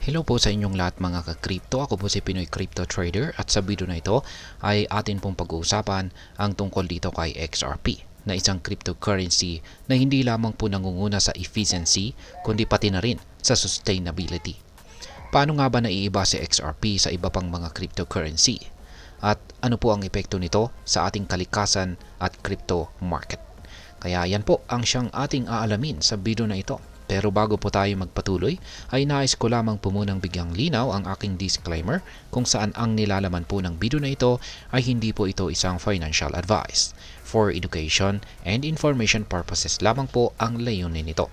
Hello po sa inyong lahat mga ka-crypto. Ako po si Pinoy Crypto Trader at sa video na ito ay atin pong pag-uusapan ang tungkol dito kay XRP na isang cryptocurrency na hindi lamang po nangunguna sa efficiency kundi pati na rin sa sustainability. Paano nga ba naiiba si XRP sa iba pang mga cryptocurrency? At ano po ang epekto nito sa ating kalikasan at crypto market? Kaya yan po ang siyang ating aalamin sa video na ito. Pero bago po tayo magpatuloy, ay nais ko lamang po munang bigyang linaw ang aking disclaimer kung saan ang nilalaman po ng video na ito ay hindi po ito isang financial advice. For education and information purposes lamang po ang layunin nito.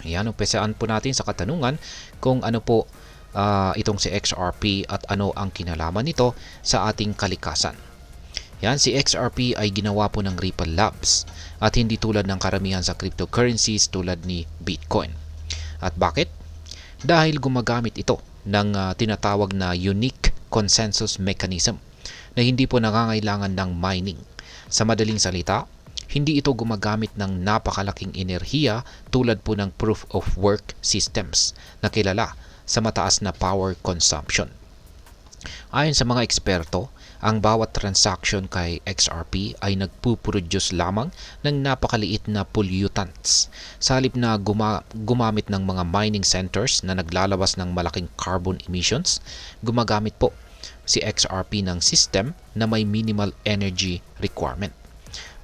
Ayan, umpisaan po natin sa katanungan kung ano po itong si XRP at ano ang kinalaman nito sa ating kalikasan. Yan, si XRP ay ginawa po ng Ripple Labs at hindi tulad ng karamihan sa cryptocurrencies tulad ni Bitcoin. At bakit? Dahil gumagamit ito ng tinatawag na unique consensus mechanism na hindi po nangangailangan ng mining. Sa madaling salita, hindi ito gumagamit ng napakalaking enerhiya tulad po ng proof of work systems na kilala sa mataas na power consumption. Ayon sa mga eksperto, ang bawat transaction kay XRP ay nagpuproduce lamang ng napakaliit na pollutants. Sa halip na gumamit ng mga mining centers na naglalabas ng malaking carbon emissions, gumagamit po si XRP ng system na may minimal energy requirement.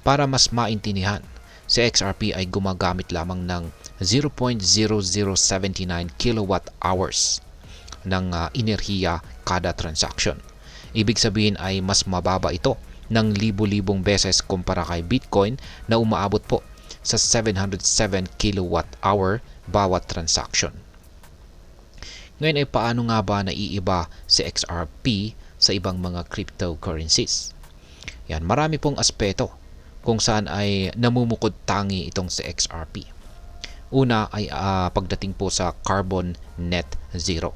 Para mas maintindihan, si XRP ay gumagamit lamang ng 0.0079 kilowatt hours ng enerhiya kada transaction. Ibig sabihin ay mas mababa ito ng libo-libong beses kumpara kay Bitcoin na umaabot po sa 707 kilowatt hour bawat transaction. Ngayon ay paano nga ba naiiba si XRP sa ibang mga cryptocurrencies? Yan, marami pong aspeto kung saan ay namumukod tangi itong si XRP. Una ay pagdating po sa carbon net zero.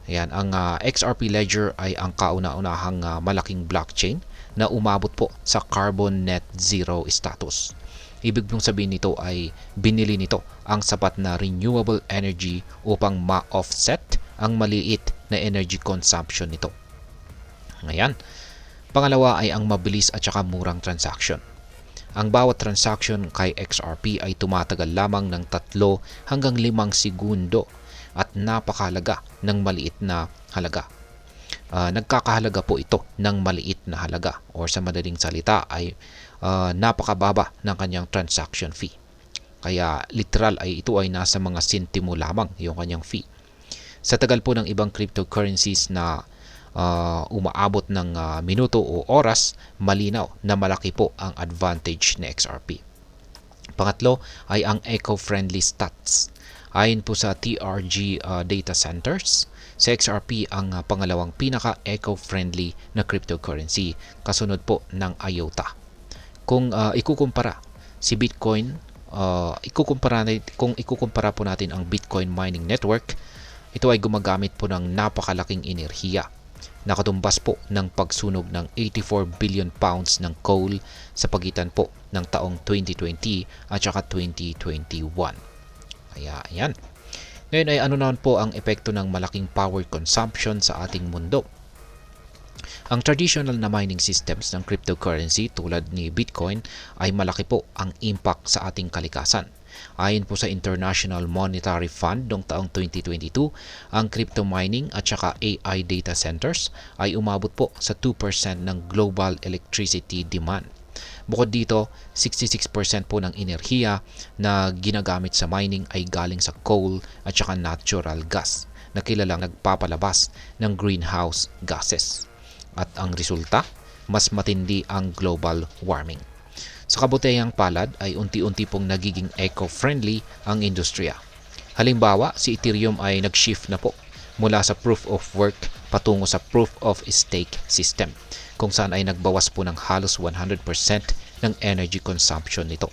Ayan, ang XRP Ledger ay ang kauna-unahang malaking blockchain na umabot po sa carbon net zero status. Ibig pong sabihin nito ay binili nito ang sapat na renewable energy upang ma-offset ang maliit na energy consumption nito. Ayan. Pangalawa ay ang mabilis at saka murang transaction. Ang bawat transaction kay XRP ay tumatagal lamang ng 3 hanggang 5 segundo at napakahalaga ng maliit na halaga. Nagkakahalaga po ito ng maliit na halaga or sa madaling salita ay napakababa ng kanyang transaction fee. Kaya literal ay ito ay nasa mga sentimo lamang yung kanyang fee. Sa tagal po ng ibang cryptocurrencies na umaabot ng minuto o oras, malinaw na malaki po ang advantage ni XRP. Pangatlo ay ang eco-friendly stats. Ayon po sa TRG Data Centers, si XRP ang pangalawang pinaka-eco-friendly na cryptocurrency, kasunod po ng IOTA. Kung ikukumpara si Bitcoin, kung ikukumpara po natin ang Bitcoin mining network, ito ay gumagamit po ng napakalaking enerhiya. Nakatumbas po ng pagsunog ng 84 billion pounds ng coal sa pagitan po ng taong 2020 at saka 2021. Kaya ayan. Ngayon ay ano naman po ang epekto ng malaking power consumption sa ating mundo? Ang traditional na mining systems ng cryptocurrency tulad ni Bitcoin ay malaki po ang impact sa ating kalikasan. Ayon po sa International Monetary Fund noong taong 2022, ang crypto mining at saka AI data centers ay umabot po sa 2% ng global electricity demand. Bukod dito, 66% po ng enerhiya na ginagamit sa mining ay galing sa coal at saka natural gas na kilalang nagpapalabas ng greenhouse gases. At ang resulta, mas matindi ang global warming. Sa kabutihang palad ay unti-unti pong nagiging eco-friendly ang industriya. Halimbawa, si Ethereum ay nag-shift na po mula sa proof of work patungo sa proof of stake system, kung saan ay nagbawas po ng halos 100% ng energy consumption nito.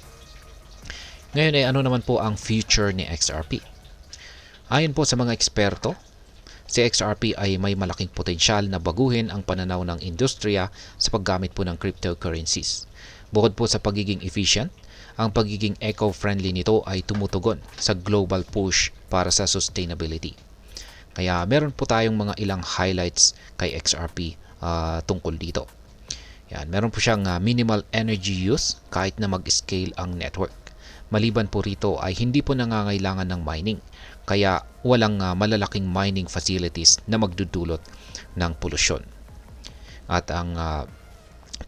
Ngayon ay ano naman po ang future ni XRP? Ayon po sa mga eksperto, si XRP ay may malaking potensyal na baguhin ang pananaw ng industriya sa paggamit po ng cryptocurrencies. Bukod po sa pagiging efficient, ang pagiging eco-friendly nito ay tumutugon sa global push para sa sustainability. Kaya meron po tayong mga ilang highlights kay XRP tungkol dito. Yan, meron po siyang minimal energy use kahit na mag-scale ang network. Maliban po rito ay hindi po nangangailangan ng mining. Kaya walang malalaking mining facilities na magdudulot ng polusyon. At ang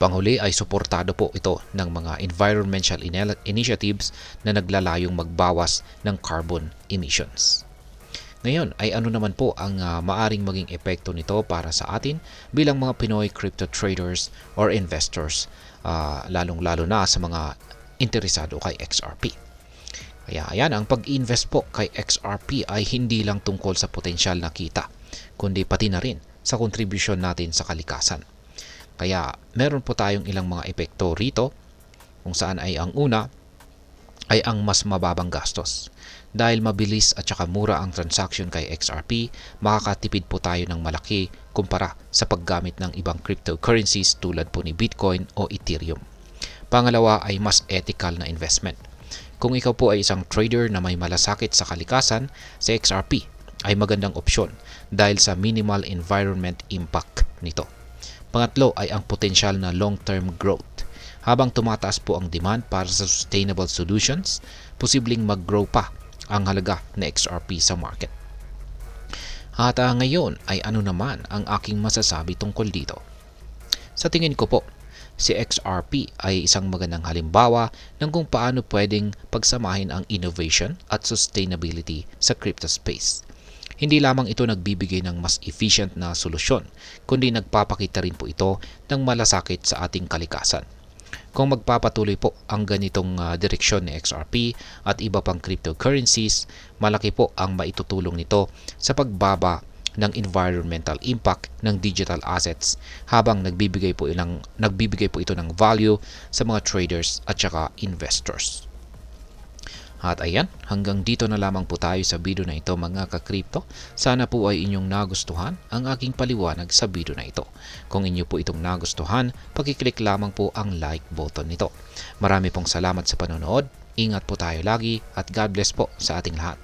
panghuli ay suportado po ito ng mga environmental initiatives na naglalayong magbawas ng carbon emissions. Ngayon ay ano naman po ang maaring maging epekto nito para sa atin bilang mga Pinoy crypto traders or investors, lalong-lalo na sa mga interesado kay XRP. Kaya ayan, ang pag-invest po kay XRP ay hindi lang tungkol sa potensyal na kita, kundi pati na rin sa kontribusyon natin sa kalikasan. Kaya meron po tayong ilang mga epekto rito, kung saan ay ang una ay ang mas mababang gastos. Dahil mabilis at saka mura ang transaction kay XRP, makakatipid po tayo ng malaki kumpara sa paggamit ng ibang cryptocurrencies tulad po ni Bitcoin o Ethereum. Pangalawa ay mas ethical na investment. Kung ikaw po ay isang trader na may malasakit sa kalikasan, sa XRP ay magandang opsyon dahil sa minimal environment impact nito. Pangatlo ay ang potensyal na long-term growth. Habang tumataas po ang demand para sa sustainable solutions, posibleng mag-grow pa ang halaga na XRP sa market. At ngayon ay ano naman ang aking masasabi tungkol dito? Sa tingin ko po, si XRP ay isang magandang halimbawa ng kung paano pwedeng pagsamahin ang innovation at sustainability sa crypto space. Hindi lamang ito nagbibigay ng mas efficient na solusyon, kundi nagpapakita rin po ito ng malasakit sa ating kalikasan. Kung magpapatuloy po ang ganitong direksyon ni XRP at iba pang cryptocurrencies, malaki po ang maitutulong nito sa pagbaba ng environmental impact ng digital assets habang nagbibigay po ito ng value sa mga traders at saka investors. At ayan, hanggang dito na lamang po tayo sa video na ito mga ka-crypto. Sana po ay inyong nagustuhan ang aking paliwanag sa video na ito. Kung inyo po itong nagustuhan, pakiclick lamang po ang like button nito. Marami pong salamat sa panonood. Ingat po tayo lagi at God bless po sa ating lahat.